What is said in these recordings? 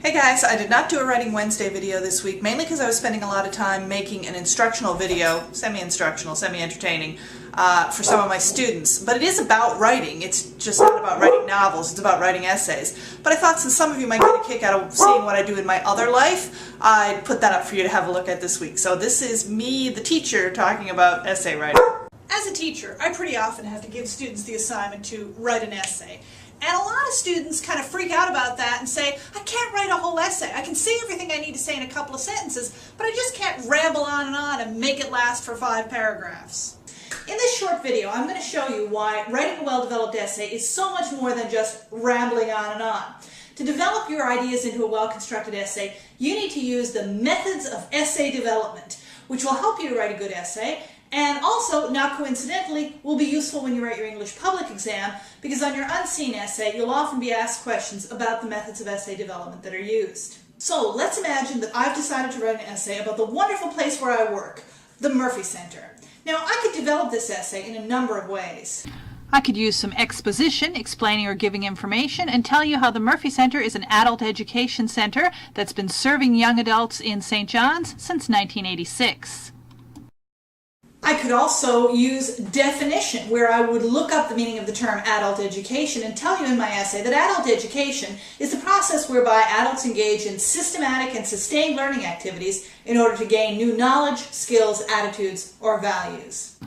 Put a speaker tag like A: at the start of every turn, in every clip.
A: Hey guys, I did not do a Writing Wednesday video this week, mainly because I was spending a lot of time making an instructional video, semi-instructional, semi-entertaining, for some of my students. But it is about writing. It's just not about writing novels, it's about writing essays. But I thought since some of you might get a kick out of seeing what I do in my other life, I'd put that up for you to have a look at this week. So this is me, the teacher, talking about essay writing. As a teacher, I pretty often have to give students the assignment to write an essay. And a lot of students kind of freak out about that and say, I can't write a whole essay. I can say everything I need to say in a couple of sentences, but I just can't ramble on and make it last for 5 paragraphs. In this short video, I'm going to show you why writing a well-developed essay is so much more than just rambling on and on. To develop your ideas into a well-constructed essay, you need to use the methods of essay development, which will help you to write a good essay, and also, not coincidentally, will be useful when you write your English public exam, because on your unseen essay, you'll often be asked questions about the methods of essay development that are used. So, let's imagine that I've decided to write an essay about the wonderful place where I work, the Murphy Center. Now, I could develop this essay in a number of ways.
B: I could use some exposition, explaining or giving information, and tell you how the Murphy Center is an adult education center that's been serving young adults in St. John's since 1986.
A: I could also use definition, where I would look up the meaning of the term adult education and tell you in my essay that adult education is the process whereby adults engage in systematic and sustained learning activities in order to gain new knowledge, skills, attitudes, or values.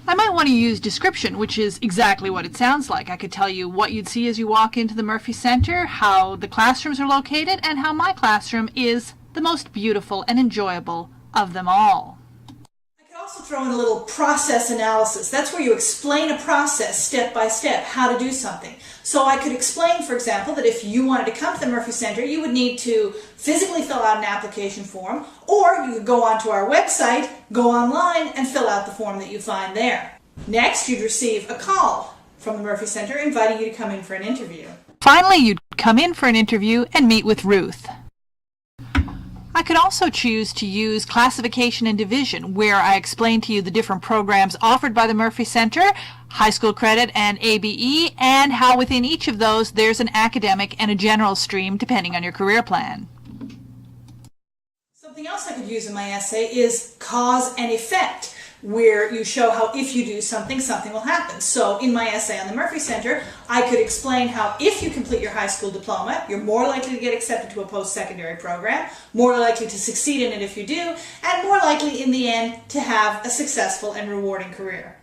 B: I might want to use description, which is exactly what it sounds like. I could tell you what you'd see as you walk into the Murphy Center, how the classrooms are located, and how my classroom is the most beautiful and enjoyable of them all.
A: Also throw in a little process analysis. That's where you explain a process step by step, how to do something. So I could explain, for example, that if you wanted to come to the Murphy Center, you would need to physically fill out an application form, or you could go onto our website, go online, and fill out the form that you find there. Next, you'd receive a call from the Murphy Center inviting you to come in for an interview.
B: Finally, you'd come in for an interview and meet with Ruth. I could also choose to use classification and division, where I explain to you the different programs offered by the Murphy Center, high school credit and ABE, and how within each of those there's an academic and a general stream depending on your career plan.
A: Something else I could use in my essay is cause and effect, where you show how if you do something, something will happen. So in my essay on the Murphy Center, I could explain how if you complete your high school diploma, you're more likely to get accepted to a post-secondary program, more likely to succeed in it if you do, and more likely in the end to have a successful and rewarding career.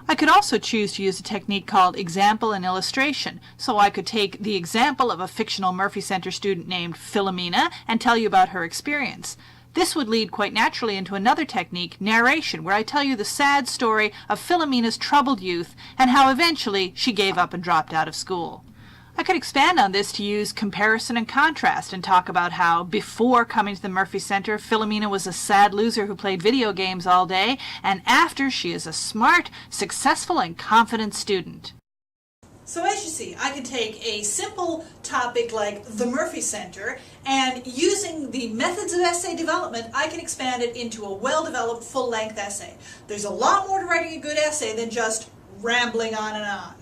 B: I could also choose to use a technique called example and illustration. So I could take the example of a fictional Murphy Center student named Philomena and tell you about her experience. This would lead quite naturally into another technique, narration, where I tell you the sad story of Philomena's troubled youth and how eventually she gave up and dropped out of school. I could expand on this to use comparison and contrast and talk about how, before coming to the Murphy Center, Philomena was a sad loser who played video games all day, and after, she is a smart, successful, and confident student.
A: So as you see, I could take a simple topic like the Murphy Center, and using the methods of essay development, I can expand it into a well-developed, full-length essay. There's a lot more to writing a good essay than just rambling on and on.